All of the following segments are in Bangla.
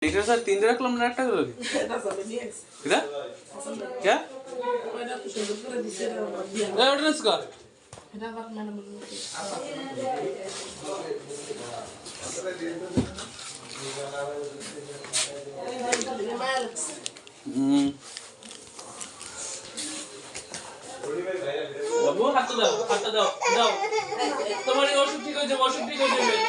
লিটার স্যার 3 দিয়ে রাখলাম না একটা করে কিরা क्या एविडेंस का बाबू हाथ दो दाओ तुम्हारी ओषुध ठीक हो जाए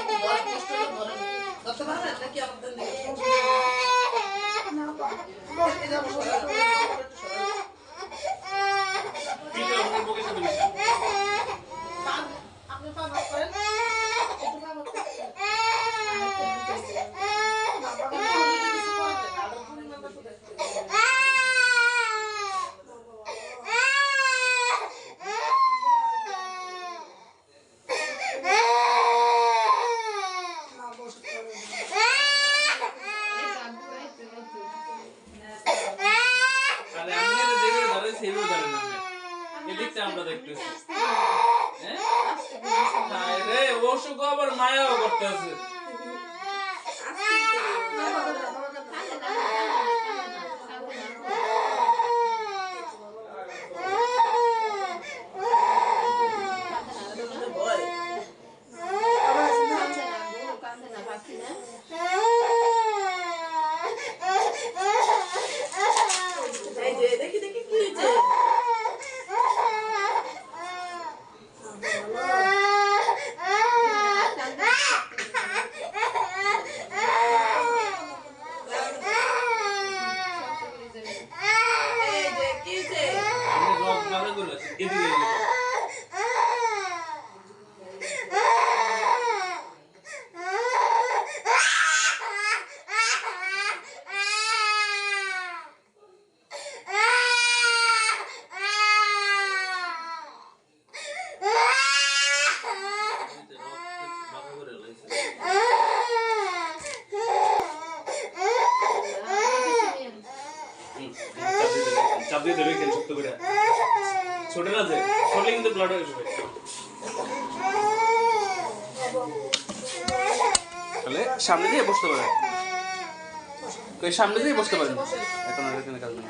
আমরা দেখতেছি হ্যাঁ রে ওষুধ আবার মায়াও করতে আছে চাপ দিয়ে ধরে কেন শক্ত করে ছোট না যে ছোটলে কিন্তু ব্লাড হয়ে যাবে তাহলে সামনে দিয়ে বসতে পারে কই সামনে দিয়ে বসতে পারেন এখন আর এখানে কাজ নেই